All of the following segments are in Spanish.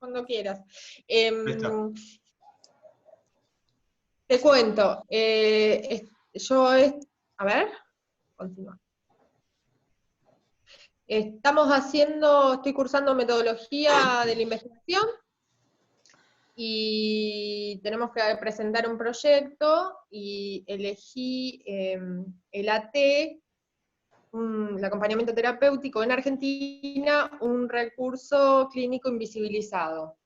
cuando quieras. Ahí está. Te cuento, a ver, continúa. Estoy cursando metodología de la investigación, y tenemos que presentar un proyecto, y elegí el AT, el acompañamiento terapéutico en Argentina, un recurso clínico invisibilizado.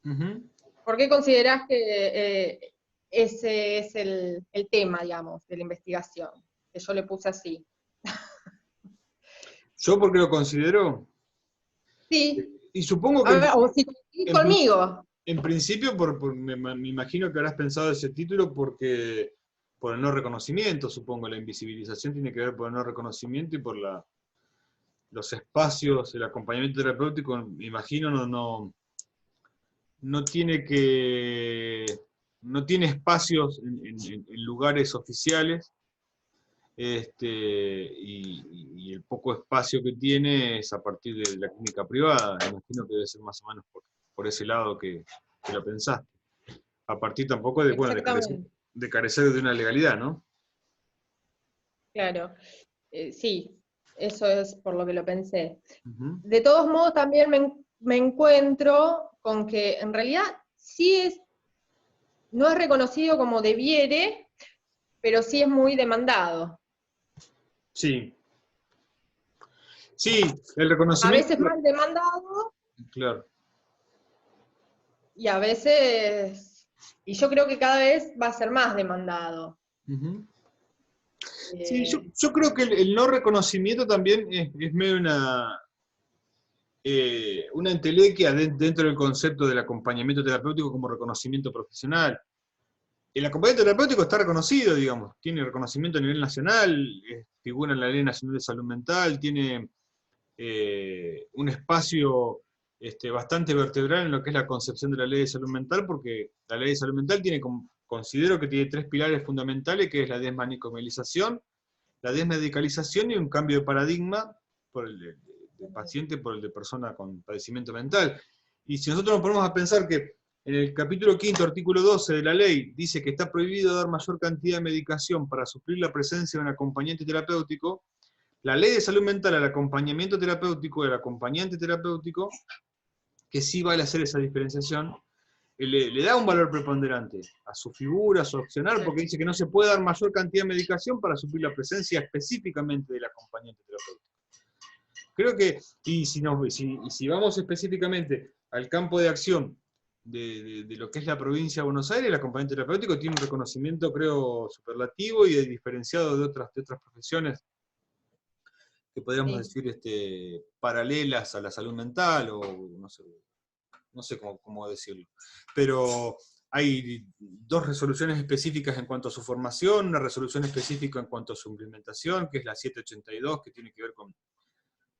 Uh-huh. ¿Por qué considerás que ese es el tema, digamos, de la investigación? Que yo le puse así. ¿Yo por qué lo considero? Sí. Y supongo A que ver, o si coincidís conmigo. en principio me imagino que habrás pensado ese título porque por el no reconocimiento, supongo. La invisibilización tiene que ver por el no reconocimiento y por los espacios, el acompañamiento terapéutico, me imagino, no tiene espacios en lugares oficiales, y el poco espacio que tiene es a partir de la clínica privada. Me imagino que debe ser más o menos por ese lado que lo pensaste. A partir tampoco de, bueno, de carecer de una legalidad, ¿no? Claro, sí, eso es por lo que lo pensé. Uh-huh. De todos modos, también me encuentro con que en realidad no es reconocido como debiere, pero sí es muy demandado. Sí. Sí, el A reconocimiento... veces más demandado. Claro. Y a veces, y yo creo que cada vez va a ser más demandado. Uh-huh. Sí, yo creo que el no reconocimiento también es medio una entelequia dentro del concepto del acompañamiento terapéutico como reconocimiento profesional. El acompañamiento terapéutico está reconocido, digamos, tiene reconocimiento a nivel nacional, figura en la Ley Nacional de Salud Mental, tiene un espacio bastante vertebral en lo que es la concepción de la Ley de Salud Mental, porque la Ley de Salud Mental considero que tiene 3 pilares fundamentales, que es la desmanicomelización, la desmedicalización y un cambio de paradigma por el de paciente por el de persona con padecimiento mental. Y si nosotros nos ponemos a pensar que en el capítulo 5, artículo 12 de la ley, dice que está prohibido dar mayor cantidad de medicación para suplir la presencia de un acompañante terapéutico, la ley de salud mental al acompañamiento terapéutico y al acompañante terapéutico, que sí vale hacer esa diferenciación, le da un valor preponderante a su figura, a su accionar, porque dice que no se puede dar mayor cantidad de medicación para suplir la presencia específicamente del acompañante terapéutico. Creo que, y si vamos específicamente al campo de acción de lo que es la provincia de Buenos Aires, el acompañante terapéutico tiene un reconocimiento, creo, superlativo y diferenciado de otras profesiones que podríamos decir paralelas a la salud mental, o no sé cómo decirlo. Pero hay 2 resoluciones específicas en cuanto a su formación, una resolución específica en cuanto a su implementación, que es la 782, que tiene que ver con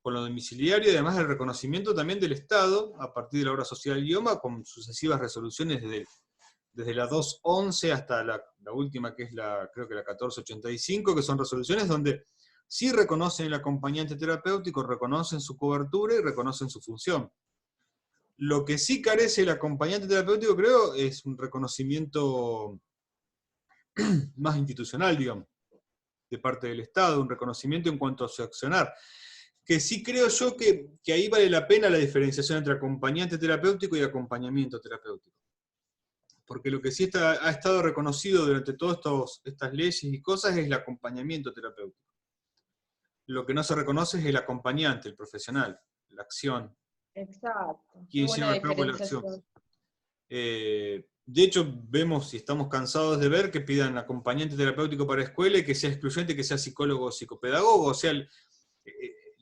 lo domiciliario, y además el reconocimiento también del Estado, a partir de la obra social del idioma, con sucesivas resoluciones desde la 211 hasta la última, que es creo que la 1485, que son resoluciones donde sí reconocen el acompañante terapéutico, reconocen su cobertura y reconocen su función. Lo que sí carece el acompañante terapéutico, creo, es un reconocimiento más institucional, digamos, de parte del Estado, un reconocimiento en cuanto a su accionar. Que sí creo yo que ahí vale la pena la diferenciación entre acompañante terapéutico y acompañamiento terapéutico. Porque lo que sí ha estado reconocido durante todas estas leyes y cosas es el acompañamiento terapéutico. Lo que no se reconoce es el acompañante, el profesional, la acción. Exacto. Quien lleva a cabo la acción. De hecho, vemos y estamos cansados de ver que pidan acompañante terapéutico para escuela y que sea excluyente, que sea psicólogo o psicopedagogo. O sea,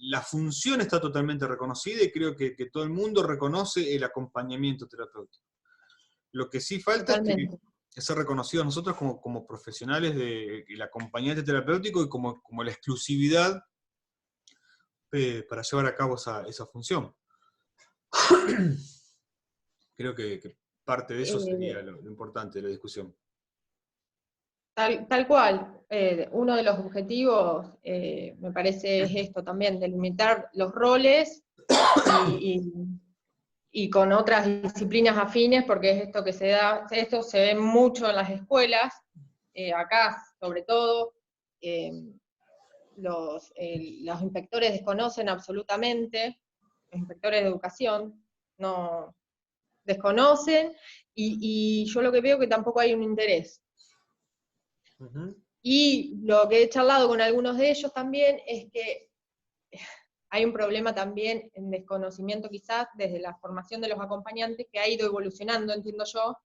la función está totalmente reconocida y creo que todo el mundo reconoce el acompañamiento terapéutico. Lo que sí falta es ser reconocidos nosotros como profesionales del acompañante terapéutico y como la exclusividad para llevar a cabo esa función. Creo que parte de eso sería lo importante de la discusión. Tal cual. Uno de los objetivos, me parece, es esto también, delimitar los roles y y con otras disciplinas afines, porque es esto que se da, esto se ve mucho en las escuelas, acá sobre todo, los inspectores desconocen absolutamente, los inspectores de educación no desconocen, y yo lo que veo que tampoco hay un interés. Y lo que he charlado con algunos de ellos también es que hay un problema también en desconocimiento quizás desde la formación de los acompañantes, que ha ido evolucionando, entiendo yo,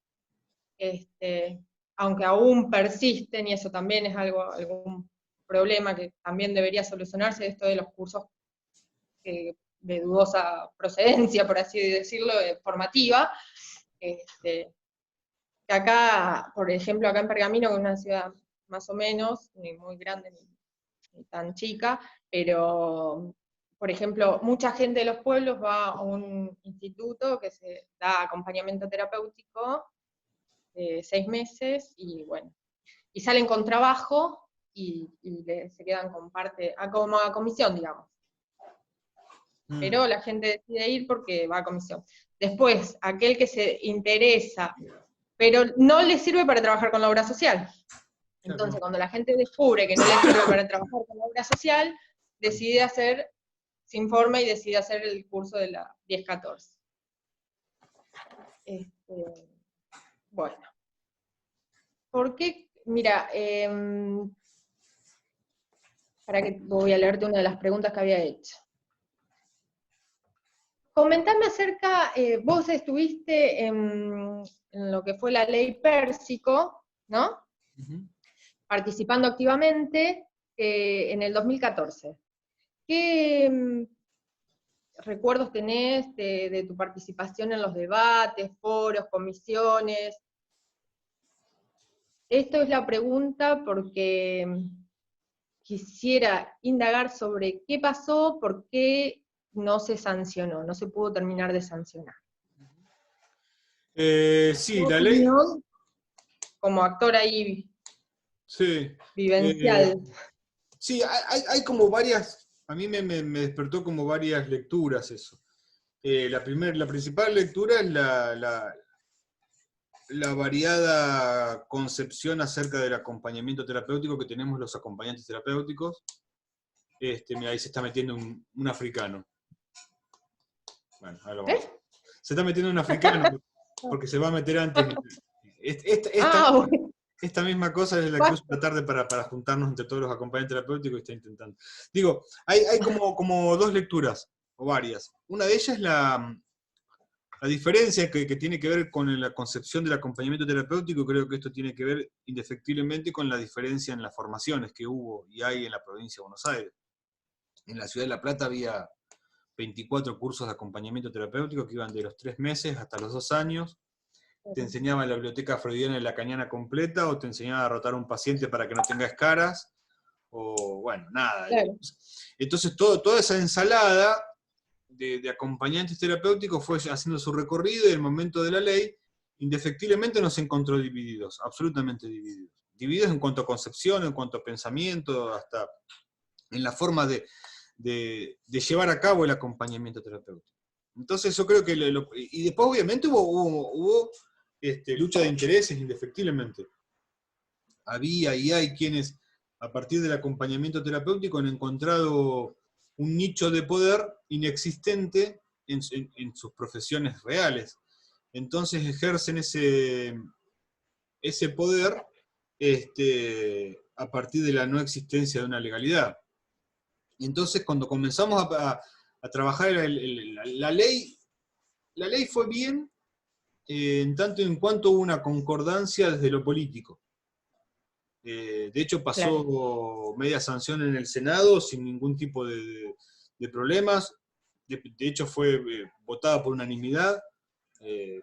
aunque aún persisten, y eso también es algún problema que también debería solucionarse, esto de los cursos de dudosa procedencia, por así decirlo, formativa, que acá, por ejemplo, acá en Pergamino, que es una ciudad más o menos, ni muy grande ni tan chica, pero, por ejemplo, mucha gente de los pueblos va a un instituto que se da acompañamiento terapéutico de 6 meses, y bueno, y salen con trabajo, y se quedan con parte, como a comisión, digamos. Pero la gente decide ir porque va a comisión. Después, aquel que se interesa, pero no le sirve para trabajar con la obra social. Entonces, cuando la gente descubre que no le sirve para trabajar con la obra social, se informa y decide hacer el curso de la 10-14. Bueno. ¿Por qué? Mira, para que voy a leerte una de las preguntas que había hecho. Comentame acerca, vos estuviste en lo que fue la ley Pérsico, ¿no? Participando activamente en el 2014. ¿Qué recuerdos tenés de tu participación en los debates, foros, comisiones? Esto es la pregunta porque quisiera indagar sobre qué pasó, por qué no se sancionó, no se pudo terminar de sancionar. Sí, la ley... Como actor ahí sí, vivencial. Sí, hay como varias, a mí me despertó como varias lecturas eso. La principal lectura es la variada concepción acerca del acompañamiento terapéutico que tenemos los acompañantes terapéuticos. Mira, ahí se está metiendo un africano. Bueno, ahora vamos. Se está metiendo un africano porque se va a meter antes. Esta misma cosa es la que uso esta tarde para juntarnos entre todos los acompañantes terapéuticos y está intentando. Digo, hay como dos lecturas, o varias. Una de ellas es la diferencia que tiene que ver con la concepción del acompañamiento terapéutico. Creo que esto tiene que ver indefectiblemente con la diferencia en las formaciones que hubo y hay en la provincia de Buenos Aires. En la ciudad de La Plata había 24 cursos de acompañamiento terapéutico que iban de los 3 meses hasta los 2 años. Te enseñaba la biblioteca freudiana y lacaniana completa, o te enseñaba a rotar a un paciente para que no tenga escaras, o bueno, nada. Claro. Entonces toda esa ensalada de acompañantes terapéuticos fue haciendo su recorrido, y en el momento de la ley, indefectiblemente nos encontró divididos, absolutamente divididos. Divididos en cuanto a concepción, en cuanto a pensamiento, hasta en la forma de llevar a cabo el acompañamiento terapéutico. Entonces yo creo que, y después obviamente hubo lucha de intereses, indefectiblemente. Había y hay quienes, a partir del acompañamiento terapéutico, han encontrado un nicho de poder inexistente en sus profesiones reales. Entonces ejercen ese poder a partir de la no existencia de una legalidad. Y entonces cuando comenzamos a trabajar la ley fue bien, en tanto en cuanto hubo una concordancia desde lo político. De hecho pasó media sanción en el Senado sin ningún tipo de problemas. De hecho fue votada por unanimidad.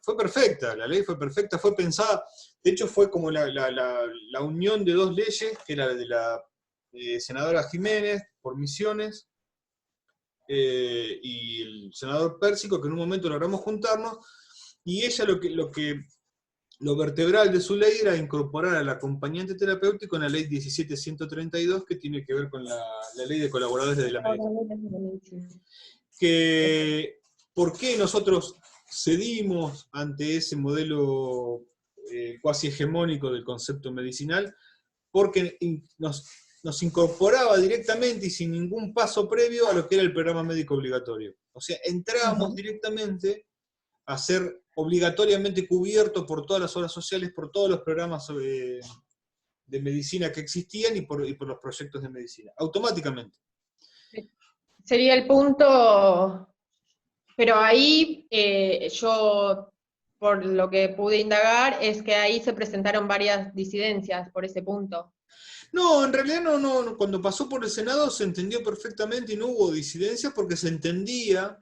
Fue perfecta, la ley fue perfecta, fue pensada. De hecho fue como la unión de dos leyes, que era de la senadora Jiménez por Misiones, y el senador Pérsico, que en un momento logramos juntarnos, y ella lo vertebral de su ley era incorporar al acompañante terapéutico en la ley 17.132, que tiene que ver con la ley de colaboradores de la medicina. ¿Por qué nosotros cedimos ante ese modelo cuasi hegemónico del concepto medicinal, porque nos incorporaba directamente y sin ningún paso previo a lo que era el programa médico obligatorio. O sea, entrábamos directamente a ser obligatoriamente cubiertos por todas las obras sociales, por todos los programas de medicina que existían y por los proyectos de medicina, automáticamente. Sería el punto, pero ahí yo, por lo que pude indagar, es que ahí se presentaron varias disidencias por ese punto. No, en realidad no, cuando pasó por el Senado se entendió perfectamente y no hubo disidencia porque se entendía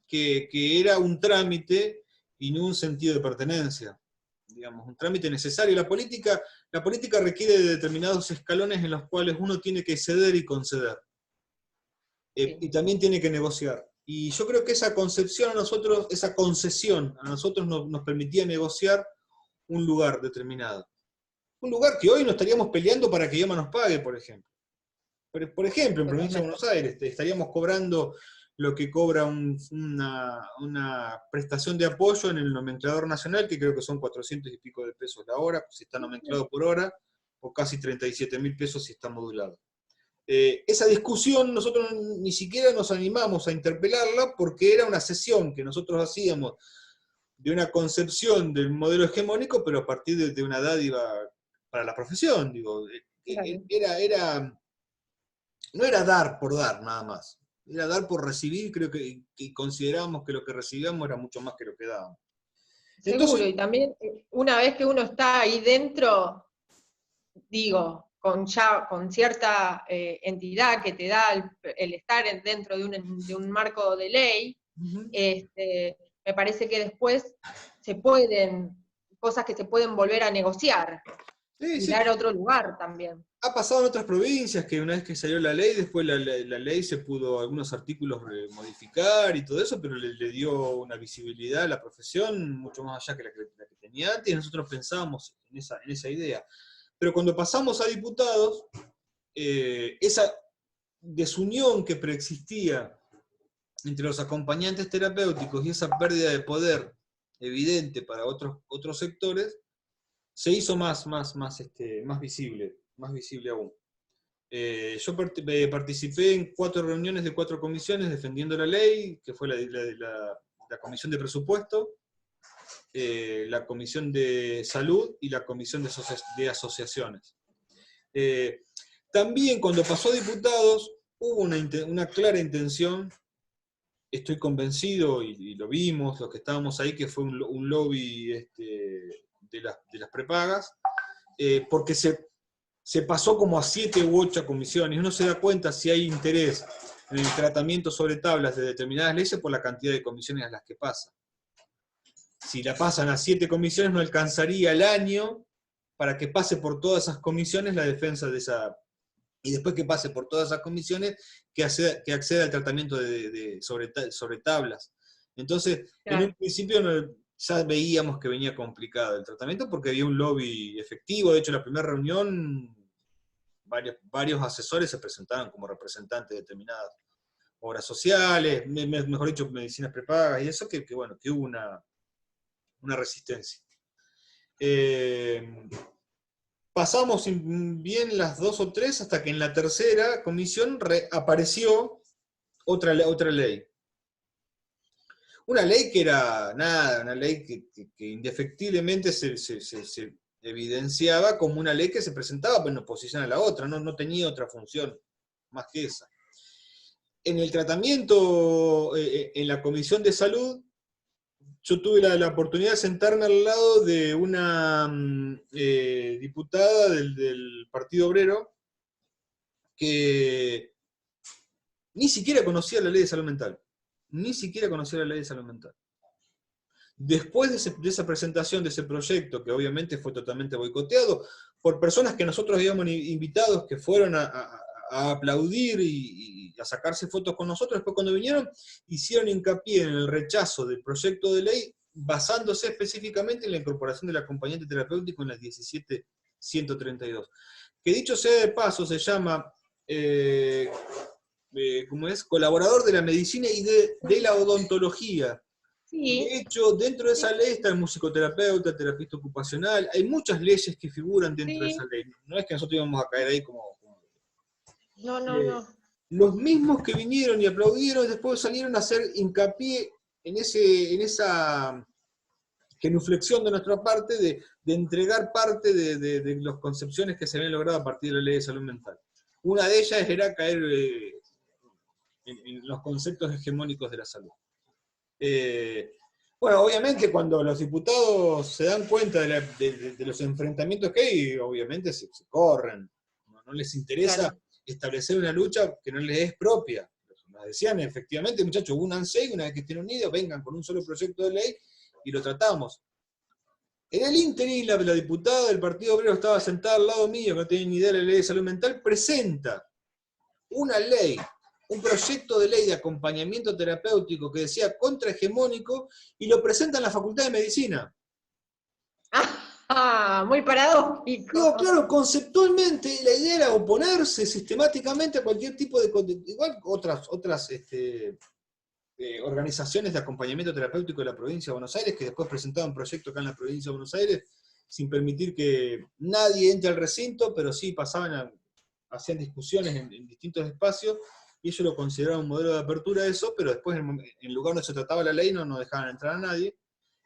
que era un trámite y no un sentido de pertenencia. Digamos, un trámite necesario. La política requiere de determinados escalones en los cuales uno tiene que ceder y conceder. Sí. Y también tiene que negociar. Y yo creo que esa concepción esa concesión a nosotros nos permitía negociar un lugar determinado. Un lugar que hoy no estaríamos peleando para que IOMA nos pague, por ejemplo. Por ejemplo, en Provincia de Buenos Aires estaríamos cobrando lo que cobra una prestación de apoyo en el nomenclador nacional, que creo que son 400 y pico de pesos la hora, si está nomenclado por hora, o casi 37.000 pesos si está modulado. Esa discusión nosotros ni siquiera nos animamos a interpelarla porque era una sesión que nosotros hacíamos de una concepción del modelo hegemónico, pero a partir de una dádiva para la profesión, digo. No era dar por dar, nada más. Era dar por recibir, creo que considerábamos que lo que recibíamos era mucho más que lo que dábamos. Seguro, Entonces, y también una vez que uno está ahí dentro, digo, con cierta entidad que te da el estar dentro de un marco de ley, me parece que después cosas que se pueden volver a negociar, y dar otro lugar también. Ha pasado en otras provincias que una vez que salió la ley, después la ley se pudo algunos artículos modificar y todo eso, pero le dio una visibilidad a la profesión mucho más allá que la que tenía antes, y nosotros pensábamos en esa idea. Pero cuando pasamos a diputados, esa desunión que preexistía entre los acompañantes terapéuticos y esa pérdida de poder evidente para otros sectores, se hizo más visible aún. Yo participé en 4 reuniones de 4 comisiones defendiendo la ley, que fue la Comisión de Presupuesto, la Comisión de Salud y la Comisión de Asociaciones. También cuando pasó a diputados hubo una clara intención, estoy convencido, y lo vimos, los que estábamos ahí, que fue un lobby de las prepagas, porque se pasó como a 7 u 8 comisiones. Uno se da cuenta si hay interés en el tratamiento sobre tablas de determinadas leyes por la cantidad de comisiones a las que pasa. Si la pasan a 7 comisiones, no alcanzaría el año para que pase por todas esas comisiones la defensa de esa... Y después que pase por todas esas comisiones, que acceda al tratamiento sobre tablas. Entonces, claro, en un principio ya veíamos que venía complicado el tratamiento porque había un lobby efectivo. De hecho, en la primera reunión, varios asesores se presentaban como representantes de determinadas obras sociales, mejor dicho, medicinas prepagas, y eso que hubo una resistencia. Pasamos bien las 2 o 3 hasta que en la tercera comisión apareció otra ley. Una ley que era una ley que indefectiblemente se evidenciaba como una ley que se presentaba en oposición a la otra, no tenía otra función más que esa. En el tratamiento, en la Comisión de Salud, yo tuve la oportunidad de sentarme al lado de una diputada del Partido Obrero que ni siquiera conocía la ley de salud mental. Ni siquiera conocía la ley de salud mental. Después de esa presentación de ese proyecto, que obviamente fue totalmente boicoteado, por personas que nosotros habíamos invitados, que fueron a aplaudir y a sacarse fotos con nosotros, después cuando vinieron, hicieron hincapié en el rechazo del proyecto de ley, basándose específicamente en la incorporación del acompañante terapéutico en las 17.132. Que dicho sea de paso, se llama... ¿cómo es? Colaborador de la medicina y de la odontología. Sí, De hecho, dentro de esa ley está el musicoterapeuta, el terapista ocupacional, hay muchas leyes que figuran dentro de esa sí, ley. No es que nosotros íbamos a caer ahí no, no, eh, no. los mismos que vinieron y aplaudieron después salieron a hacer hincapié en esa genuflexión de nuestra parte de entregar parte de las concepciones que se habían logrado a partir de la ley de salud mental. Una de ellas era caer en los conceptos hegemónicos de la salud. Bueno, obviamente cuando los diputados se dan cuenta de los enfrentamientos que hay, obviamente se corren, no les interesa Claro. establecer una lucha que no les es propia. Nos decían, efectivamente, muchachos, únanse y una vez que estén unidos, vengan con un solo proyecto de ley y lo tratamos. En el ínterin, la diputada del Partido Obrero estaba sentada al lado mío, que no tenía ni idea de la ley de salud mental, presenta una ley, un proyecto de ley de acompañamiento terapéutico que decía contrahegemónico, y lo presenta en la Facultad de Medicina. Ah, muy Digo, paradójico. claro, conceptualmente la idea era oponerse sistemáticamente a cualquier tipo de... Igual otras organizaciones de acompañamiento terapéutico de la provincia de Buenos Aires, que después presentaban proyectos acá en la provincia de Buenos Aires, sin permitir que nadie entre al recinto, pero sí hacían discusiones en distintos espacios, y ellos lo consideraban un modelo de apertura de eso, pero después en el lugar donde se trataba la ley no dejaban entrar a nadie.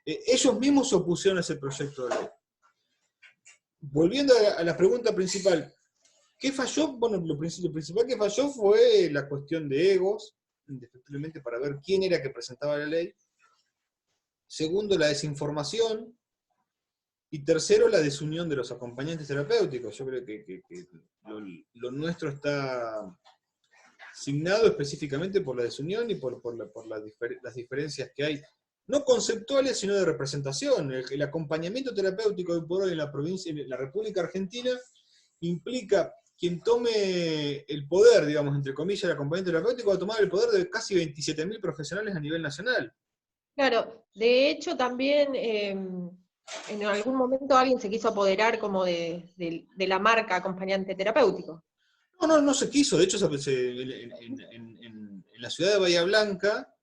Ellos mismos se opusieron a ese proyecto de ley. Volviendo a la pregunta principal, ¿qué falló? Bueno, lo principal que falló fue la cuestión de egos, indefectiblemente para ver quién era que presentaba la ley. Segundo, la desinformación. Y tercero, la desunión de los acompañantes terapéuticos. Yo creo que lo nuestro está signado específicamente por la desunión y por las diferencias que hay, no conceptuales, sino de representación. El acompañamiento terapéutico de por hoy en la provincia, en la República Argentina, implica quien tome el poder, digamos, entre comillas, el acompañamiento terapéutico, va a tomar el poder de casi 27.000 profesionales a nivel nacional. Claro, de hecho también en algún momento alguien se quiso apoderar como de la marca acompañante terapéutico. No se quiso. De hecho, en la ciudad de Bahía Blanca,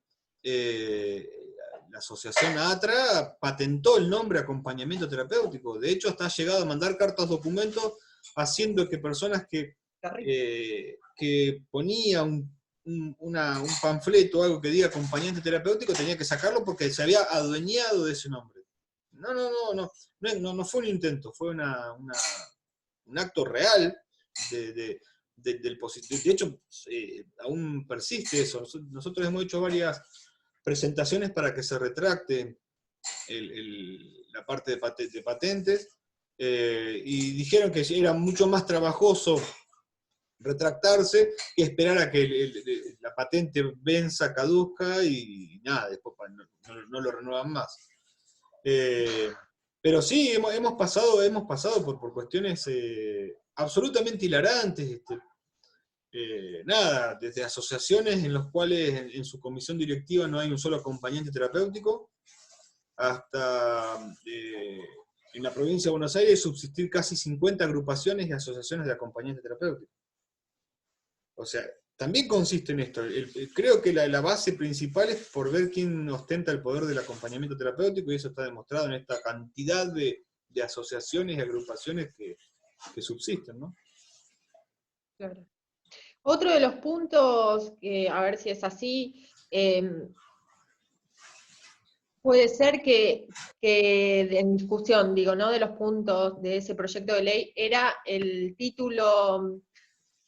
la asociación ATRA patentó el nombre acompañamiento terapéutico. De hecho, hasta ha llegado a mandar cartas documentos haciendo que personas que ponía un panfleto o algo que diga acompañante terapéutico tenía que sacarlo porque se había adueñado de ese nombre. No fue un intento, fue un acto real del positivo. De hecho, aún persiste eso. Nosotros hemos hecho varias presentaciones para que se retracte la parte de patentes, y dijeron que era mucho más trabajoso retractarse que esperar a que la patente venza, caduzca y nada, después no lo renuevan más. Pero sí, hemos pasado por cuestiones absolutamente hilarantes. Nada, desde asociaciones en las cuales en su comisión directiva no hay un solo acompañante terapéutico, hasta en la provincia de Buenos Aires subsistir casi 50 agrupaciones y asociaciones de acompañantes terapéuticos. O sea, también consiste en esto. Creo que la base principal es por ver quién ostenta el poder del acompañamiento terapéutico, y eso está demostrado en esta cantidad de asociaciones y agrupaciones que subsisten, ¿no? Claro. Otro de los puntos, a ver si es así, puede ser que en discusión, digo, ¿no? De los puntos de ese proyecto de ley, era el título,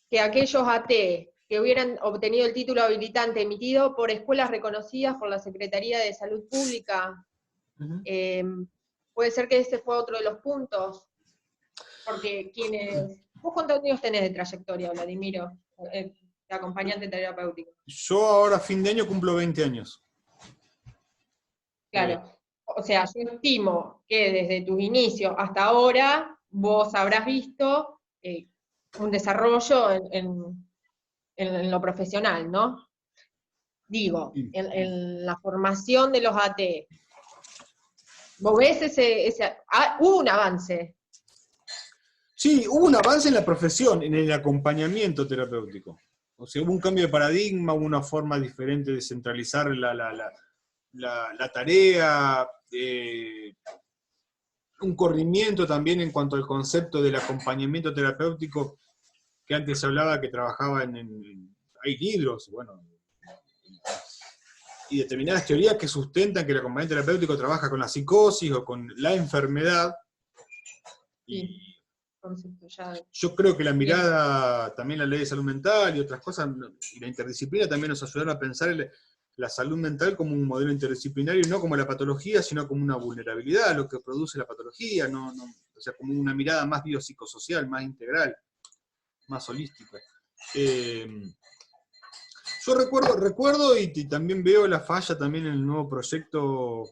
que aquellos AT que hubieran obtenido el título habilitante emitido por escuelas reconocidas por la Secretaría de Salud Pública, puede ser que ese fue otro de los puntos, porque ¿vos cuántos años tenés de trayectoria, Vladimiro, de acompañante terapéutico? Yo ahora a fin de año cumplo 20 años. Claro, o sea, yo estimo que desde tus inicios hasta ahora vos habrás visto un desarrollo en lo profesional, ¿no? Digo, en la formación de los AT. ¿Vos ves hubo un avance? Sí, hubo un avance en la profesión, en el acompañamiento terapéutico. O sea, hubo un cambio de paradigma, hubo una forma diferente de centralizar la tarea, un corrimiento también en cuanto al concepto del acompañamiento terapéutico, que antes se hablaba que trabajaba hay libros, bueno, y determinadas teorías que sustentan que el acompañamiento terapéutico trabaja con la psicosis o con la enfermedad. Sí, concepto ya. Yo creo que la mirada, también la ley de salud mental y otras cosas, y la interdisciplina también nos ayudaron a pensar la salud mental como un modelo interdisciplinario, no como la patología, sino como una vulnerabilidad, lo que produce la patología, o sea, como una mirada más biopsicosocial, más integral, más holística. Yo recuerdo y también veo la falla también en el nuevo proyecto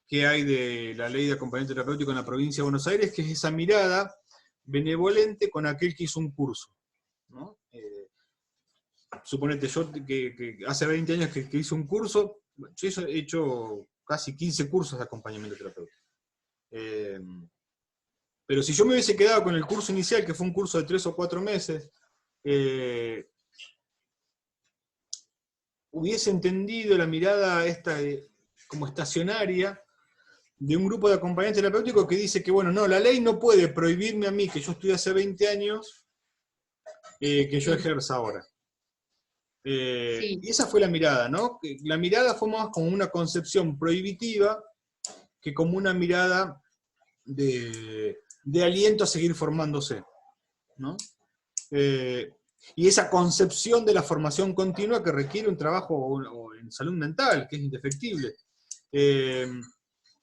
que hay de la ley de acompañamiento terapéutico en la provincia de Buenos Aires, que es esa mirada benevolente con aquel que hizo un curso, ¿no? Suponete, yo que hace 20 años que hice un curso, yo he hecho casi 15 cursos de acompañamiento terapéutico. Pero si yo me hubiese quedado con el curso inicial, que fue un curso de 3 o 4 meses, hubiese entendido la mirada esta como estacionaria de un grupo de acompañantes terapéuticos que dice que, bueno, no, la ley no puede prohibirme a mí, que yo estudié hace 20 años, que yo ejerza ahora. Sí. Y esa fue la mirada, ¿no? La mirada fue más como una concepción prohibitiva que como una mirada de aliento a seguir formándose, ¿no? Y esa concepción de la formación continua que requiere un trabajo en salud mental, que es indefectible.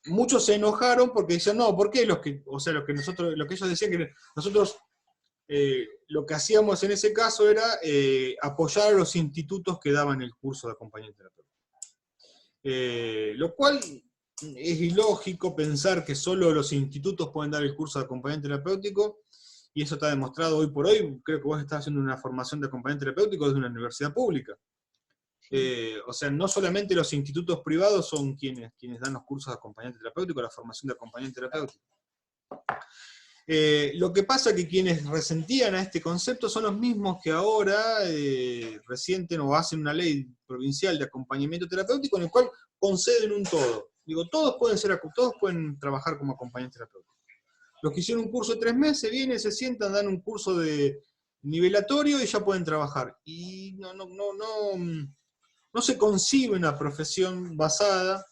Muchos se enojaron porque decían, no, ¿por qué lo que ellos decían que nosotros lo que hacíamos en ese caso era apoyar a los institutos que daban el curso de acompañamiento terapéutico. Lo cual es ilógico pensar que solo los institutos pueden dar el curso de acompañamiento terapéutico, y eso está demostrado hoy por hoy. Creo que vos estás haciendo una formación de acompañamiento terapéutico desde una universidad pública. O sea, no solamente los institutos privados son quienes dan los cursos de acompañamiento terapéutico, la formación de acompañamiento terapéutico. Lo que pasa es que quienes resentían a este concepto son los mismos que ahora resienten o hacen una ley provincial de acompañamiento terapéutico en el cual conceden un todo. Digo, todos pueden trabajar como acompañantes terapéuticos. Los que hicieron un curso de 3 meses vienen, se sientan, dan un curso de nivelatorio y ya pueden trabajar. Y no se concibe una profesión basada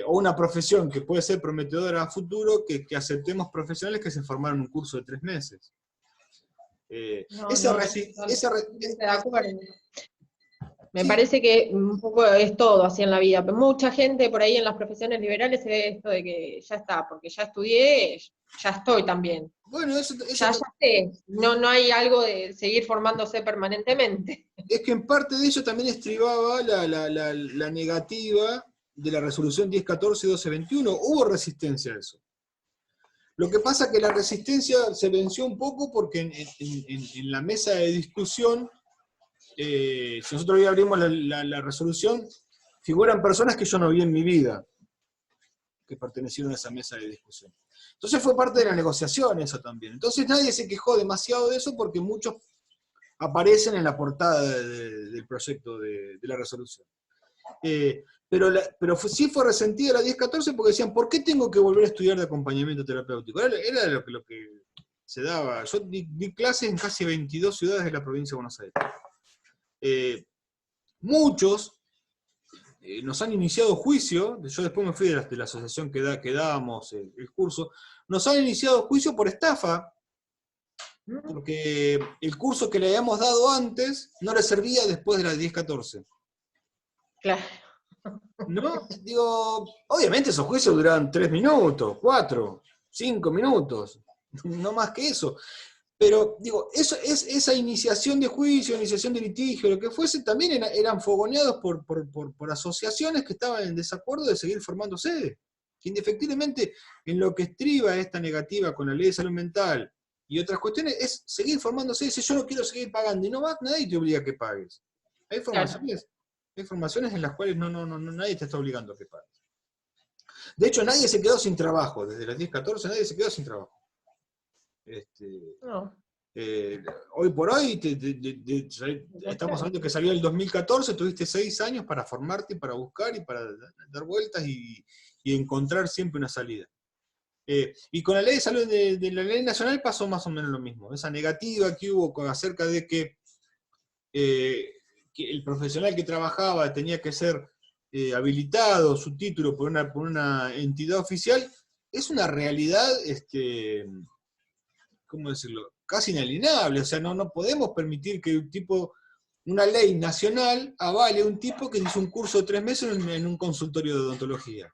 o una profesión que puede ser prometedora a futuro, que aceptemos profesionales que se formaron un curso de 3 meses. De acuerdo. Me Sí. parece que un poco es todo así en la vida. Pero mucha gente por ahí en las profesiones liberales se ve esto de que ya está, porque ya estudié, ya estoy también. Bueno, ya sé. No hay algo de seguir formándose permanentemente. Es que en parte de ello también estribaba la negativa de la resolución 1014 y 1221. Hubo resistencia a eso. Lo que pasa es que la resistencia se venció un poco porque en la mesa de discusión, si nosotros hoy abrimos la resolución, figuran personas que yo no vi en mi vida, que pertenecieron a esa mesa de discusión. Entonces fue parte de la negociación eso también. Entonces nadie se quejó demasiado de eso porque muchos aparecen en la portada del proyecto de la resolución. Pero sí fue resentida la 1014 porque decían, ¿por qué tengo que volver a estudiar de acompañamiento terapéutico? Era lo que se daba. Yo di clases en casi 22 ciudades de la provincia de Buenos Aires. Muchos nos han iniciado juicio, yo después me fui de la asociación que dábamos el curso, nos han iniciado juicio por estafa, porque el curso que le habíamos dado antes no le servía después de la 1014. Claro. ¿No? Digo, obviamente esos juicios duran 3 minutos, 4, 5 minutos, no más que eso. Pero, digo, esa iniciación de juicio, iniciación de litigio, lo que fuese, también eran fogoneados por asociaciones que estaban en desacuerdo de seguir formándose. Que indefectiblemente, en lo que estriba esta negativa con la ley de salud mental y otras cuestiones, es seguir formándose. Dice, yo no quiero seguir pagando, y nadie te obliga a que pagues. Hay formaciones en las cuales nadie te está obligando a que pagues. De hecho, nadie se quedó sin trabajo. Desde las 10-14 nadie se quedó sin trabajo. No. Hoy por hoy, estamos hablando que salió el 2014, tuviste 6 años para formarte y para buscar y para dar vueltas y encontrar siempre una salida. Y con la ley de salud de la ley nacional pasó más o menos lo mismo. Esa negativa que hubo acerca de que el profesional que trabajaba tenía que ser habilitado, su título, por una entidad oficial, es una realidad, ¿cómo decirlo?, casi inalienable. O sea, no podemos permitir que una ley nacional avale a un tipo que hizo un curso de 3 meses en un consultorio de odontología.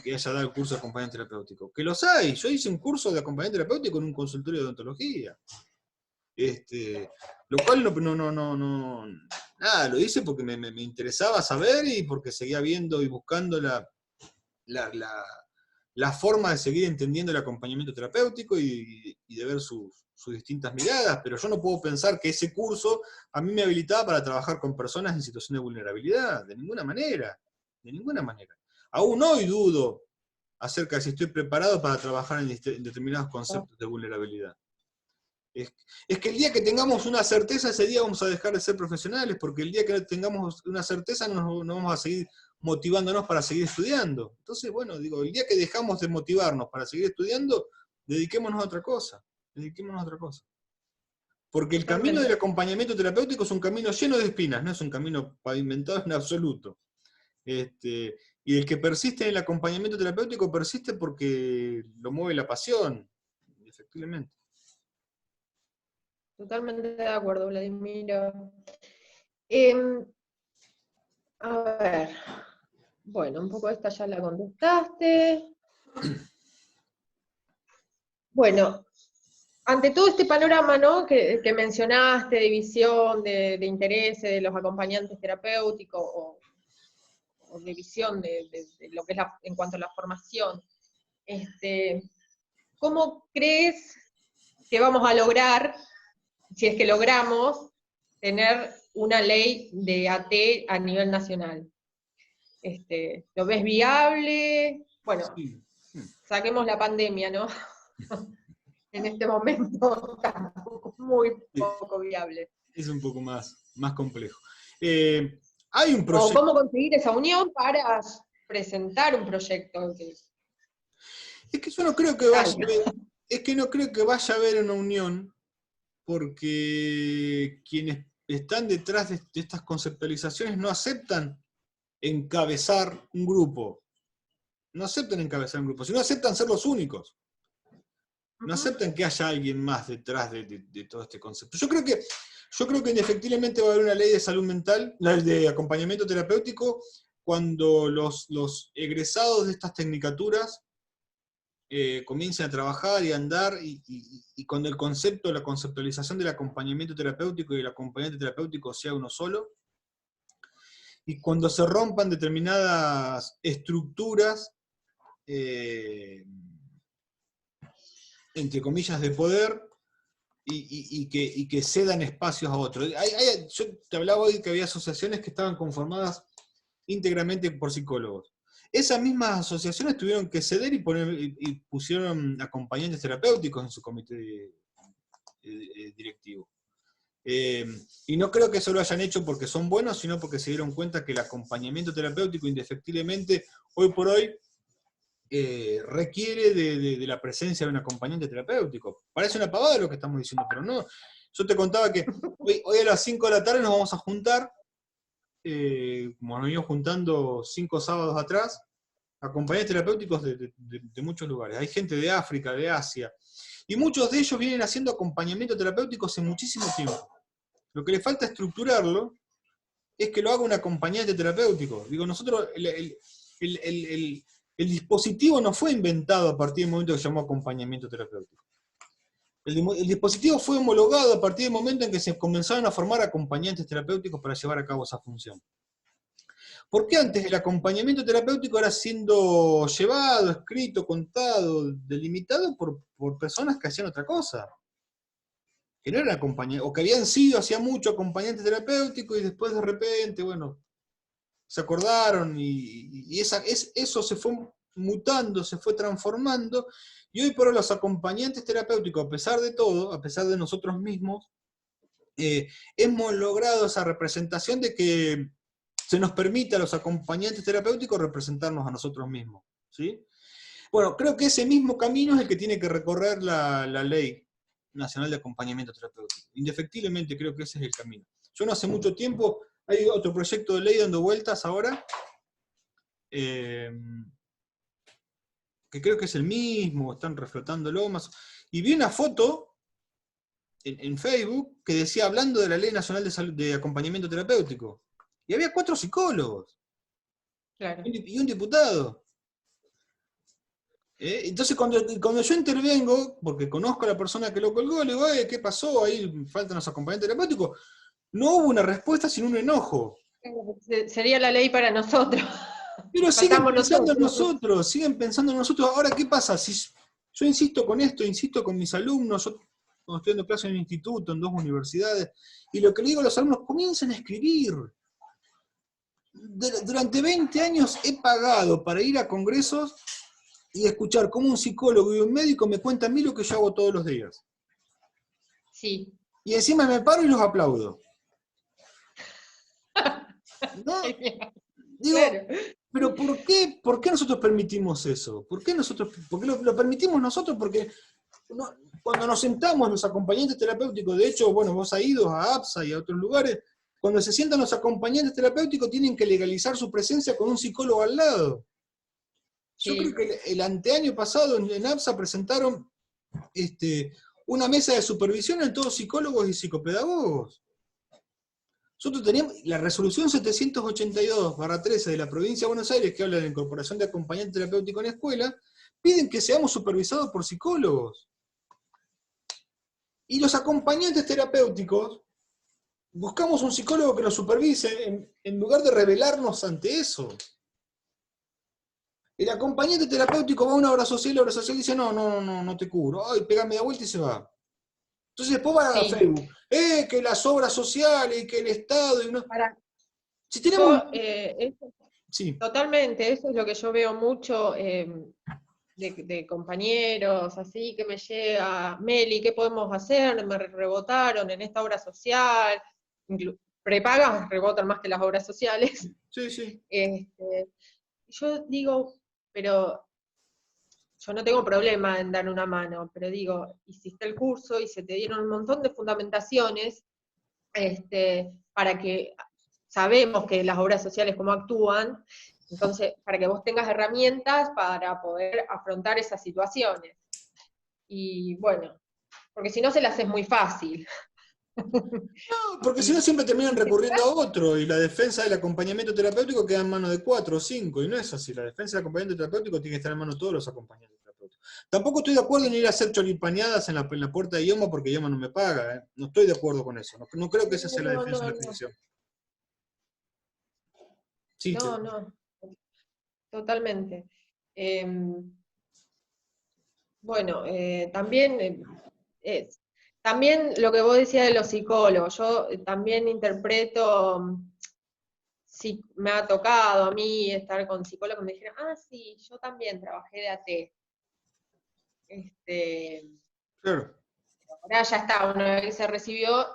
Que haya dado el curso de acompañante terapéutico. Que los hay. Yo hice un curso de acompañante terapéutico en un consultorio de odontología. Lo cual nada, lo hice porque me interesaba saber y porque seguía viendo y buscando la forma de seguir entendiendo el acompañamiento terapéutico y de ver sus distintas miradas, pero yo no puedo pensar que ese curso a mí me habilitaba para trabajar con personas en situación de vulnerabilidad, de ninguna manera, de ninguna manera. Aún hoy dudo acerca de si estoy preparado para trabajar en determinados conceptos de vulnerabilidad. Es que el día que tengamos una certeza, ese día vamos a dejar de ser profesionales, porque el día que tengamos una certeza no vamos a seguir motivándonos para seguir estudiando. Entonces, bueno, digo, el día que dejamos de motivarnos para seguir estudiando, dediquémonos a otra cosa, Porque el camino del acompañamiento terapéutico es un camino lleno de espinas, no es un camino pavimentado en absoluto. Y el que persiste en el acompañamiento terapéutico persiste porque lo mueve la pasión, efectivamente. Totalmente de acuerdo, Vladimiro. A ver, bueno, un poco esta ya la contestaste. Bueno, ante todo este panorama, ¿no?, que mencionaste, de visión, de intereses de los acompañantes terapéuticos, o de visión de lo que es en cuanto a la formación, ¿cómo crees que vamos a lograr, si es que logramos, tener una ley de AT a nivel nacional? ¿Lo ves viable? Bueno, Sí. saquemos la pandemia, ¿no? En este momento está muy poco viable. Es un poco más complejo. Hay un proyecto. O cómo conseguir esa unión para presentar un proyecto. Es que yo no creo que vaya a haber una unión, porque quienes están detrás de estas conceptualizaciones no aceptan encabezar un grupo. No aceptan encabezar un grupo, sino aceptan ser los únicos. No aceptan que haya alguien más detrás de todo este concepto. Yo creo que efectivamente va a haber una ley de salud mental, la de acompañamiento terapéutico, cuando los egresados de estas tecnicaturas comiencen a trabajar y a andar, y cuando el concepto, la conceptualización del acompañamiento terapéutico y el acompañante terapéutico sea uno solo, y cuando se rompan determinadas estructuras, entre comillas, de poder, y que cedan espacios a otros. Yo te hablaba hoy que había asociaciones que estaban conformadas íntegramente por psicólogos. Esas mismas asociaciones tuvieron que ceder y pusieron acompañantes terapéuticos en su comité directivo. Y no creo que eso lo hayan hecho porque son buenos, sino porque se dieron cuenta que el acompañamiento terapéutico, indefectiblemente, hoy por hoy, requiere de la presencia de un acompañante terapéutico. Parece una pavada lo que estamos diciendo, pero no. Yo te contaba que hoy a las 5 de la tarde nos vamos a juntar, como nos venimos juntando 5 sábados atrás, acompañantes terapéuticos de muchos lugares. Hay gente de África, de Asia, y muchos de ellos vienen haciendo acompañamiento terapéutico hace muchísimo tiempo. Lo que le falta estructurarlo es que lo haga un acompañante terapéutico. Digo, nosotros, el dispositivo no fue inventado a partir del momento que se llamó acompañamiento terapéutico. El dispositivo fue homologado a partir del momento en que se comenzaron a formar acompañantes terapéuticos para llevar a cabo esa función. Porque antes el acompañamiento terapéutico era siendo llevado, escrito, contado, delimitado por personas que hacían otra cosa. Que no eran acompañantes, o que habían sido hacía mucho acompañantes terapéuticos y después de repente, bueno, se acordaron y eso se fue mutando, se fue transformando, y hoy por hoy los acompañantes terapéuticos, a pesar de todo, a pesar de nosotros mismos, hemos logrado esa representación de que se nos permite a los acompañantes terapéuticos representarnos a nosotros mismos, ¿sí? Bueno, creo que ese mismo camino es el que tiene que recorrer la Ley Nacional de Acompañamiento Terapéutico. Indefectiblemente creo que ese es el camino. Yo no hace mucho tiempo, hay otro proyecto de ley dando vueltas ahora, que creo que es el mismo, están reflotándolo más, y vi una foto en Facebook que decía, hablando de la Ley Nacional de Acompañamiento Terapéutico, y había 4 psicólogos, Claro. y un diputado. Entonces cuando yo intervengo, porque conozco a la persona que lo colgó, le digo, ¿qué pasó? Ahí faltan los acompañantes terapéuticos. No hubo una respuesta sino un enojo. Sería la ley para nosotros. Pero siguen Faltamos pensando en nosotros. nosotros, siguen pensando en nosotros. Ahora, ¿qué pasa? Si yo insisto con esto, insisto con mis alumnos, yo cuando estoy dando clases en un instituto, en 2 universidades, y lo que le digo a los alumnos, comiencen a escribir. Durante 20 años he pagado para ir a congresos y escuchar cómo un psicólogo y un médico me cuentan a mí lo que yo hago todos los días. Sí. Y encima me paro y los aplaudo. ¿No? Digo, Claro. pero ¿por qué nosotros permitimos eso? ¿Por qué lo permitimos nosotros? Porque cuando nos sentamos los acompañantes terapéuticos, de hecho, bueno, vos has ido a APSA y a otros lugares, cuando se sientan los acompañantes terapéuticos tienen que legalizar su presencia con un psicólogo al lado. Yo creo Sí. que el anteaño pasado en APSA presentaron una mesa de supervisión en todos psicólogos y psicopedagogos. Nosotros teníamos la resolución 782/13 de la provincia de Buenos Aires, que habla de la incorporación de acompañante terapéutico en la escuela, piden que seamos supervisados por psicólogos. Y los acompañantes terapéuticos, buscamos un psicólogo que nos supervise en lugar de rebelarnos ante eso. El acompañante terapéutico va a una obra social, la obra social dice, no te cubro, ay, pega media vuelta y se va. Entonces después van a Sí. Facebook, que las obras sociales y que el Estado, y no. Si tenemos... Sí. Totalmente, eso es lo que yo veo mucho de compañeros, así que me llega, Meli, ¿qué podemos hacer? Me rebotaron en esta obra social, prepagas rebotan más que las obras sociales. Sí, sí. Yo digo, pero yo no tengo problema en dar una mano, pero digo, hiciste el curso y se te dieron un montón de fundamentaciones para que sabemos que las obras sociales cómo actúan, entonces, para que vos tengas herramientas para poder afrontar esas situaciones. Y bueno, porque si no se las haces muy fácil. No, porque si no siempre terminan recurriendo a otro, y la defensa del acompañamiento terapéutico queda en manos de 4 o 5, y no es así. La defensa del acompañamiento terapéutico tiene que estar en manos de todos los acompañantes terapéuticos. Tampoco estoy de acuerdo en ir a hacer choripaneadas en la puerta de IOMA porque IOMA no me paga. No estoy de acuerdo con eso. No creo que esa sea la defensa de la institución. Sí, No, totalmente. Bueno, también lo que vos decías de los psicólogos, yo también interpreto, sí, me ha tocado a mí estar con psicólogos que me dijeron, sí, yo también trabajé de AT. Claro. Ahora ya está, una vez que se recibió,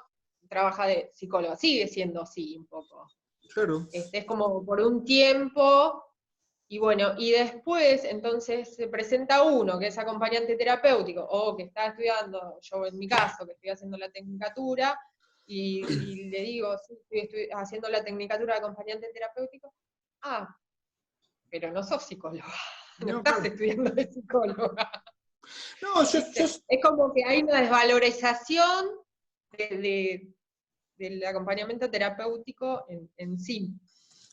trabaja de psicólogo, sigue siendo así un poco. Claro. Es como por un tiempo, y bueno, y después entonces se presenta uno que es acompañante terapéutico, o que está estudiando, yo en mi caso, que estoy haciendo la tecnicatura, y le digo, sí, estoy haciendo la tecnicatura de acompañante terapéutico, pero no sos psicóloga, no estás estudiando de psicóloga. No, Es como que hay una desvalorización del acompañamiento terapéutico en sí.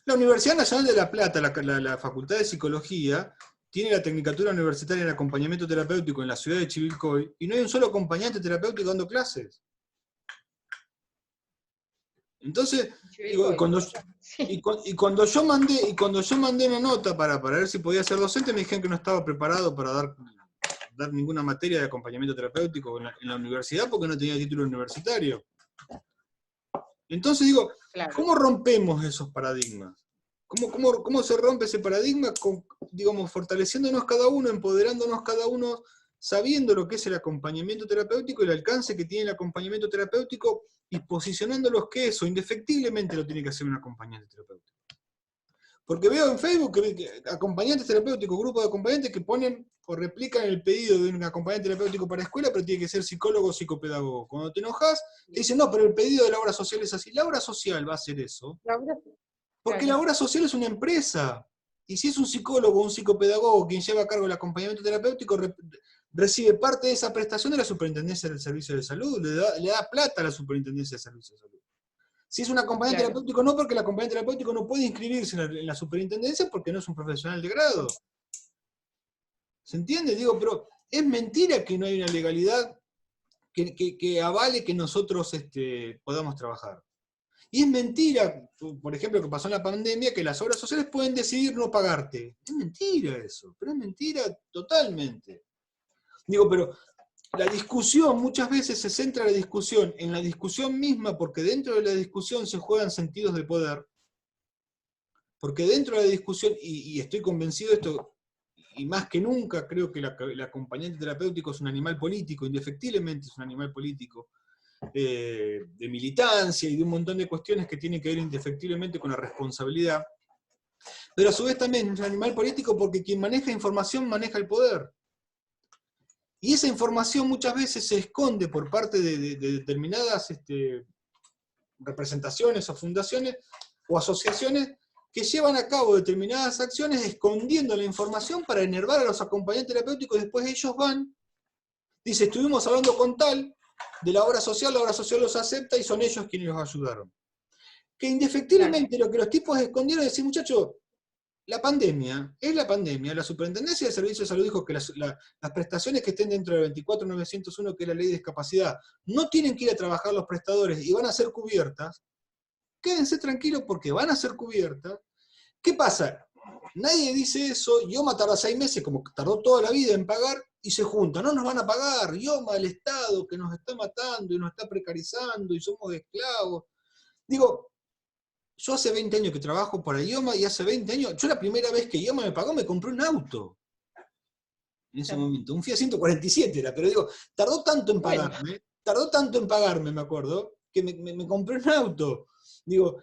La Universidad Nacional de La Plata, la Facultad de Psicología, tiene la Tecnicatura Universitaria en Acompañamiento Terapéutico en la ciudad de Chivilcoy, y no hay un solo acompañante terapéutico dando clases. Entonces, digo, cuando yo mandé una nota para ver si podía ser docente, me dijeron que no estaba preparado para dar ninguna materia de acompañamiento terapéutico en la universidad porque no tenía título universitario. Entonces digo, claro. ¿Cómo rompemos esos paradigmas? ¿Cómo se rompe ese paradigma? Digamos, fortaleciéndonos cada uno, empoderándonos cada uno, sabiendo lo que es el acompañamiento terapéutico, el alcance que tiene el acompañamiento terapéutico, y posicionándolos que eso, indefectiblemente lo tiene que hacer un acompañante terapéutico. Porque veo en Facebook que acompañantes terapéuticos, grupos de acompañantes que ponen o replican el pedido de un acompañante terapéutico para escuela, pero tiene que ser psicólogo o psicopedagogo. Cuando te enojas, te dicen, no, pero el pedido de la obra social es así. La obra social va a hacer eso, porque la obra social es una empresa. Y si es un psicólogo o un psicopedagogo quien lleva a cargo el acompañamiento terapéutico, recibe parte de esa prestación de la Superintendencia del Servicio de Salud, le da plata a la Superintendencia del Servicio de Salud. Si es un acompañante terapéutico, no, porque el acompañante terapéutico no puede inscribirse en la superintendencia porque no es un profesional de grado. ¿Se entiende? Digo, pero es mentira que no hay una legalidad que avale que nosotros podamos trabajar. Y es mentira, por ejemplo, que pasó en la pandemia, que las obras sociales pueden decidir no pagarte. Es mentira eso, pero es mentira totalmente. Digo, pero la discusión, muchas veces se centra la discusión en la discusión misma, porque dentro de la discusión se juegan sentidos de poder, porque dentro de la discusión, y estoy convencido de esto, y más que nunca creo que el acompañante terapéutico es un animal político, indefectiblemente es un animal político, de militancia y de un montón de cuestiones que tienen que ver indefectiblemente con la responsabilidad, pero a su vez también es un animal político porque quien maneja información maneja el poder. Y esa información muchas veces se esconde por parte de determinadas representaciones o fundaciones o asociaciones que llevan a cabo determinadas acciones escondiendo la información para enervar a los acompañantes terapéuticos, y después ellos van, dice, estuvimos hablando con tal de la obra social los acepta y son ellos quienes los ayudaron. Que indefectiblemente lo que los tipos escondieron es decir, muchachos, la pandemia, la Superintendencia de Servicios de Salud dijo que las prestaciones que estén dentro del 24.901, que es la ley de discapacidad, no tienen que ir a trabajar los prestadores y van a ser cubiertas. Quédense tranquilos porque van a ser cubiertas. ¿Qué pasa? Nadie dice eso, IOMA tarda 6 meses, como que tardó toda la vida en pagar, y se juntan, no nos van a pagar, IOMA, el Estado que nos está matando y nos está precarizando y somos esclavos. Digo, yo hace 20 años que trabajo para IOMA y hace 20 años, yo la primera vez que IOMA me pagó me compré un auto. En ese momento, un Fiat 147 era, pero digo, tardó tanto en pagarme, me acuerdo, que me compré un auto. Digo,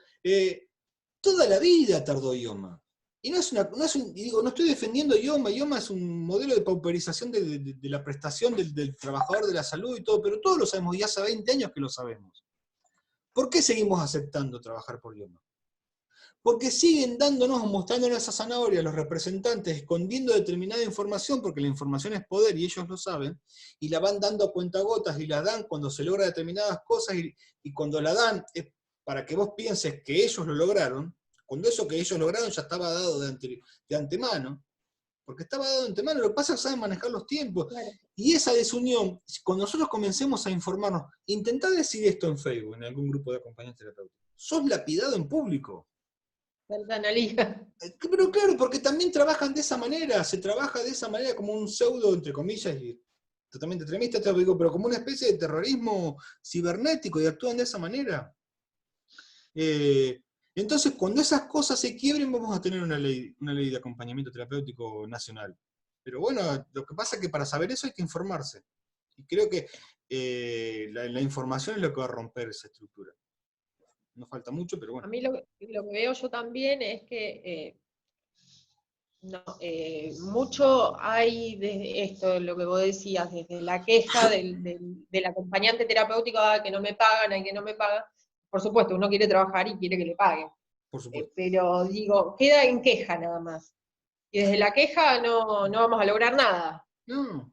toda la vida tardó IOMA. Y no estoy defendiendo IOMA, IOMA es un modelo de pauperización de la prestación del trabajador de la salud y todo, pero todos lo sabemos, y hace 20 años que lo sabemos. ¿Por qué seguimos aceptando trabajar por IOMA? Porque siguen dándonos, mostrándonos esa zanahoria a los representantes, escondiendo determinada información, porque la información es poder y ellos lo saben, y la van dando a cuentagotas y la dan cuando se logra determinadas cosas, y cuando la dan es para que vos pienses que ellos lo lograron, cuando eso que ellos lograron ya estaba dado de antemano, porque estaba dado de antemano, lo que pasa es que saben manejar los tiempos. Claro. Y esa desunión, cuando nosotros comencemos a informarnos, intentá decir esto en Facebook, en algún grupo de acompañantes terapéuticos, sos lapidado en público. Pero claro, porque también trabajan de esa manera, se trabaja de esa manera como un pseudo, entre comillas, y totalmente extremista, te digo, pero como una especie de terrorismo cibernético, y actúan de esa manera. Entonces, cuando esas cosas se quiebren, vamos a tener una ley de acompañamiento terapéutico nacional. Pero bueno, lo que pasa es que para saber eso hay que informarse. Y creo que la información es lo que va a romper esa estructura. No falta mucho, pero bueno. A mí lo que veo yo también es que mucho hay de esto, lo que vos decías, desde la queja del acompañante terapéutico, que no me pagan, que no me pagan. Por supuesto, uno quiere trabajar y quiere que le paguen. Por supuesto. Pero digo, queda en queja nada más. Y desde la queja no vamos a lograr nada. No.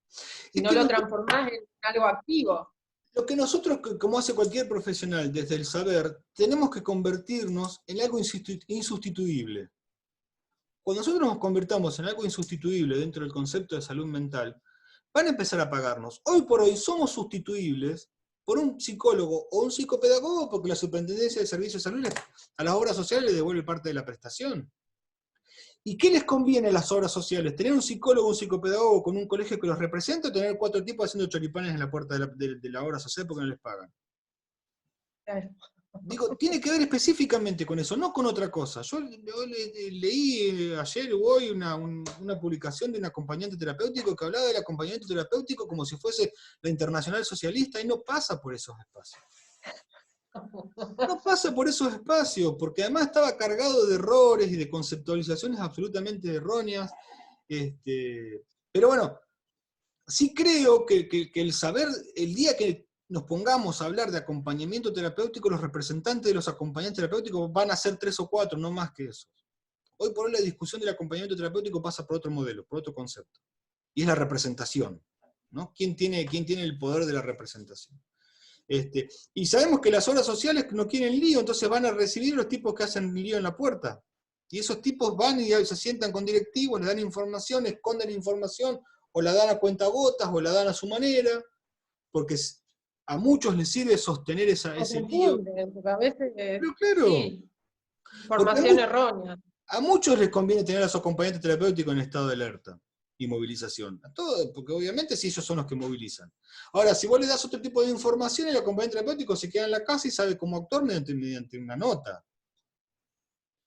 Si no lo transformás en algo activo. Lo que nosotros, como hace cualquier profesional, desde el saber, tenemos que convertirnos en algo insustituible. Cuando nosotros nos convertamos en algo insustituible dentro del concepto de salud mental, van a empezar a pagarnos. Hoy por hoy somos sustituibles por un psicólogo o un psicopedagogo porque la Superintendencia de Servicios de Salud a las obras sociales le devuelve parte de la prestación. ¿Y qué les conviene a las obras sociales? ¿Tener un psicólogo o un psicopedagogo con un colegio que los represente o tener 4 tipos haciendo choripanes en la puerta de la obra social porque no les pagan? Claro. Digo, tiene que ver específicamente con eso, no con otra cosa. Yo leí ayer o hoy una publicación de un acompañante terapéutico que hablaba del acompañamiento terapéutico como si fuese la Internacional Socialista, y no pasa por esos espacios. No pasa por esos espacios, porque además estaba cargado de errores y de conceptualizaciones absolutamente erróneas. Pero bueno, sí creo que el saber, el día que nos pongamos a hablar de acompañamiento terapéutico, los representantes de los acompañantes terapéuticos van a ser 3 o 4, no más que eso. Hoy por hoy la discusión del acompañamiento terapéutico pasa por otro modelo, por otro concepto. Y es la representación, ¿no? ¿Quién tiene el poder de la representación? Y sabemos que las obras sociales no quieren lío, entonces van a recibir los tipos que hacen lío en la puerta. Y esos tipos van y se sientan con directivos, les dan información, esconden información, o la dan a cuentagotas, o la dan a su manera, porque a muchos les sirve sostener ese lío. Porque a veces, Pero claro, sí, porque información errónea. a muchos les conviene tener a su acompañante terapéutico en estado de alerta y movilización. A todos, porque obviamente sí, ellos son los que movilizan. Ahora, si vos le das otro tipo de información, el acompañante terapéutico se queda en la casa y sabe cómo actuar mediante una nota.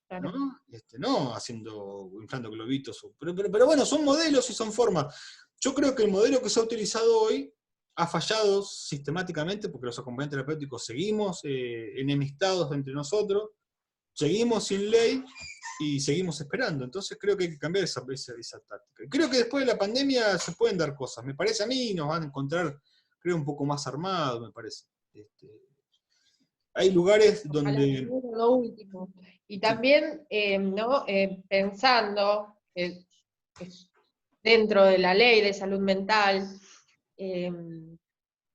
Claro. ¿No? No inflando globitos. Pero bueno, son modelos y son formas. Yo creo que el modelo que se ha utilizado hoy ha fallado sistemáticamente porque los acompañantes terapéuticos seguimos enemistados entre nosotros, seguimos sin ley y seguimos esperando. Entonces creo que hay que cambiar esa táctica. Y creo que después de la pandemia se pueden dar cosas. Me parece a mí, nos van a encontrar, creo, un poco más armados, me parece. Hay lugares donde... Lo último. Y también, ¿no? Pensando que dentro de la ley de salud mental,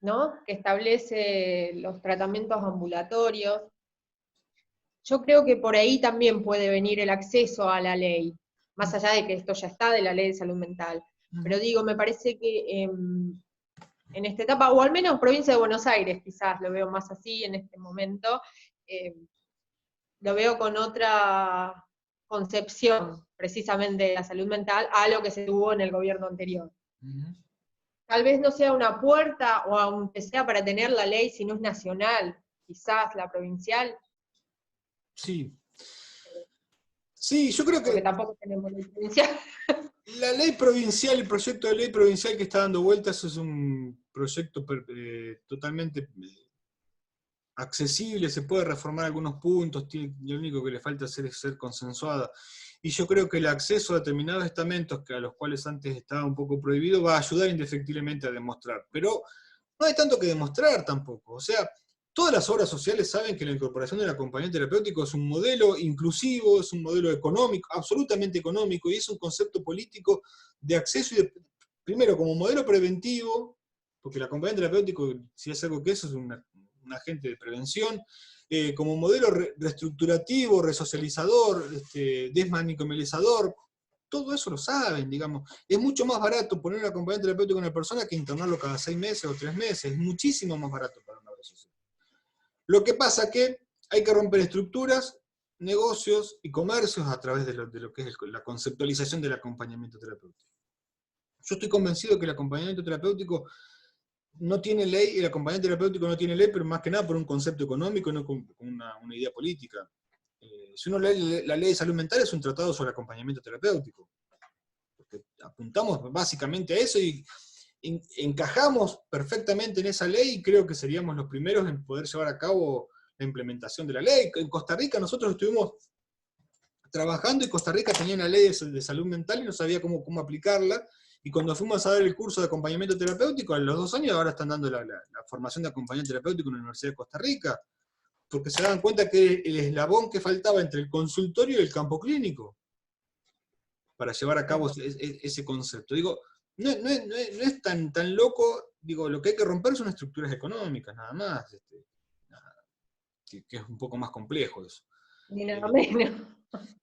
¿no? Que establece los tratamientos ambulatorios, yo creo que por ahí también puede venir el acceso a la ley, más allá de que esto ya está de la ley de salud mental. Pero digo, me parece que en esta etapa, o al menos provincia de Buenos Aires, quizás lo veo más así en este momento, lo veo con otra concepción, precisamente, de la salud mental, a lo que se tuvo en el gobierno anterior. Tal vez no sea una puerta, o aunque sea para tener la ley, si no es nacional, quizás la provincial. Sí. Sí, yo creo que... Porque tampoco tenemos ley provincial. La ley provincial, el proyecto de ley provincial que está dando vueltas es un proyecto totalmente accesible, se puede reformar algunos puntos, lo único que le falta hacer es ser consensuada. Y yo creo que el acceso a determinados estamentos, a los cuales antes estaba un poco prohibido, va a ayudar indefectiblemente a demostrar. Pero no hay tanto que demostrar tampoco. O sea, todas las obras sociales saben que la incorporación del acompañante terapéutico es un modelo inclusivo, es un modelo económico, absolutamente económico, y es un concepto político de acceso, primero como modelo preventivo, porque el acompañante terapéutico, si es algo que eso, es un agente de prevención, como modelo reestructurativo, resocializador, desmanicomializador. Todo eso lo saben, digamos. Es mucho más barato poner un acompañante terapéutico a una persona que internarlo cada 6 meses o 3 meses. Es muchísimo más barato para una obra social. Lo que pasa es que hay que romper estructuras, negocios y comercios a través de lo que es la conceptualización del acompañamiento terapéutico. Yo estoy convencido que el acompañamiento terapéutico no tiene ley, el acompañante terapéutico no tiene ley, pero más que nada por un concepto económico, no con una idea política. Si uno lee la ley de salud mental, es un tratado sobre acompañamiento terapéutico. Porque apuntamos básicamente a eso y encajamos perfectamente en esa ley y creo que seríamos los primeros en poder llevar a cabo la implementación de la ley. En Costa Rica nosotros estuvimos trabajando y Costa Rica tenía una ley de salud mental y no sabía cómo aplicarla. Y cuando fuimos a dar el curso de acompañamiento terapéutico, a los 2 años ahora están dando la formación de acompañamiento terapéutico en la Universidad de Costa Rica, porque se dan cuenta que el eslabón que faltaba entre el consultorio y el campo clínico, para llevar a cabo ese concepto. Digo, no es tan loco, digo, lo que hay que romper son estructuras económicas, nada más, que es un poco más complejo eso. Ni nada menos.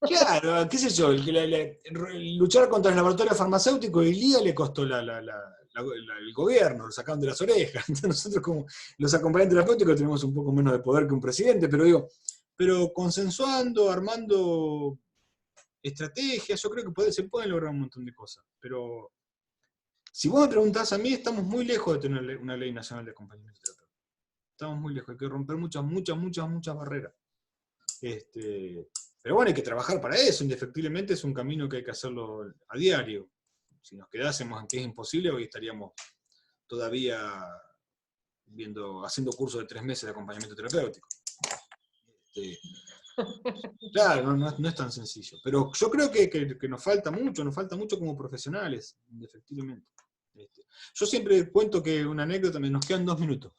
Claro, qué sé yo, luchar contra el laboratorio farmacéutico y Lía le costó el gobierno, lo sacaron de las orejas. Entonces nosotros como los acompañantes terapéuticos tenemos un poco menos de poder que un presidente, pero consensuando, armando estrategias, yo creo que se pueden lograr un montón de cosas. Pero si vos me preguntás a mí, estamos muy lejos de tener una ley nacional de acompañamiento terapéutico. estamos muy lejos, hay que romper muchas barreras. Pero bueno, hay que trabajar para eso, indefectiblemente es un camino que hay que hacerlo a diario. Si nos quedásemos en que es imposible, hoy estaríamos todavía haciendo cursos de 3 meses de acompañamiento terapéutico. Claro, no es tan sencillo. Pero yo creo que nos falta mucho como profesionales, indefectiblemente. Yo siempre cuento que una anécdota, nos quedan 2 minutos,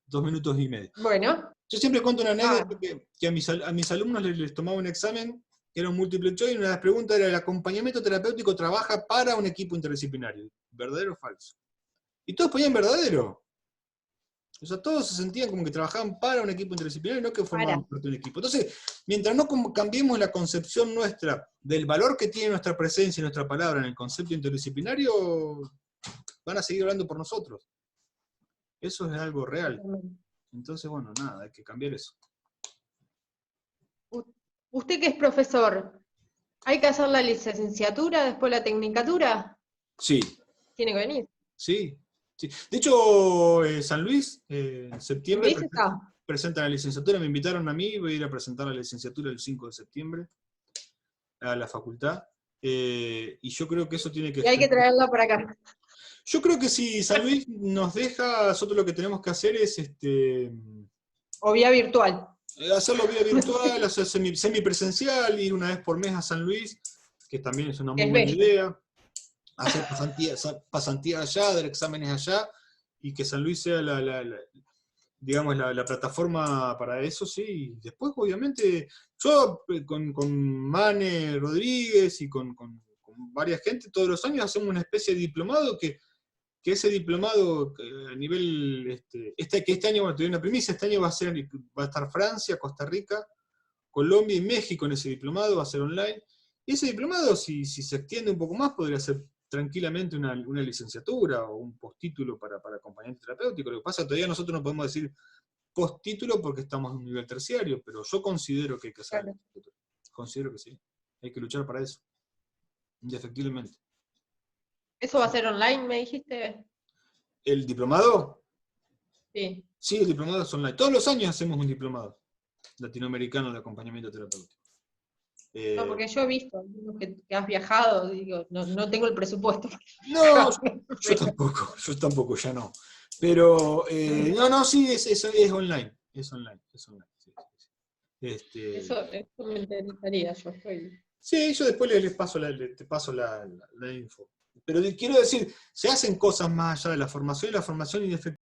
2 minutos y medio. Bueno. Yo siempre cuento una anécdota que a mis alumnos les tomaba un examen, que era un multiple choice, y una de las preguntas era: ¿el acompañamiento terapéutico trabaja para un equipo interdisciplinario? ¿Verdadero o falso? Y todos ponían verdadero. O sea, todos se sentían como que trabajaban para un equipo interdisciplinario, no que formaban parte de un equipo. Entonces, mientras no cambiemos la concepción nuestra del valor que tiene nuestra presencia y nuestra palabra en el concepto interdisciplinario, van a seguir hablando por nosotros. Eso es algo real. Entonces, bueno, nada, hay que cambiar eso. Usted que es profesor, ¿hay que hacer la licenciatura, después la tecnicatura? Sí. Tiene que venir. Sí. De hecho, San Luis, en septiembre, presenta la licenciatura. Me invitaron a mí, voy a ir a presentar la licenciatura el 5 de septiembre a la facultad. Y yo creo que eso tiene que... Y hay que traerla para acá. Yo creo que si San Luis nos deja, nosotros lo que tenemos que hacer es... O vía virtual. Hacerlo vía virtual, hacer semipresencial, ir una vez por mes a San Luis, que también es una muy buena idea. Hacer pasantía allá, dar exámenes allá, y que San Luis sea digamos, la plataforma para eso, sí. Después, obviamente, yo con Mane Rodríguez y con varias gente, todos los años hacemos una especie de diplomado que ese diplomado a nivel, este año, bueno, te doy una primicia, este año va a estar Francia, Costa Rica, Colombia y México en ese diplomado, va a ser online. Y ese diplomado, si se extiende un poco más, podría ser tranquilamente una licenciatura o un postítulo para acompañante terapéutico. Lo que pasa es que todavía nosotros no podemos decir postítulo porque estamos en un nivel terciario, pero yo considero que hay que hacer la licenciatura. Considero que sí. Hay que luchar para eso. Indefectiblemente. ¿Eso va a ser online, me dijiste? ¿El diplomado? Sí. Sí, el diplomado es online. Todos los años hacemos un diplomado latinoamericano de acompañamiento terapéutico. No, porque yo he visto que has viajado, digo, no tengo el presupuesto. No, yo tampoco, ya no. Pero, sí, es online. Es online. Sí. Eso me interesaría, yo estoy... Sí, yo después te paso la info. Pero quiero decir, se hacen cosas más allá de la formación, y la formación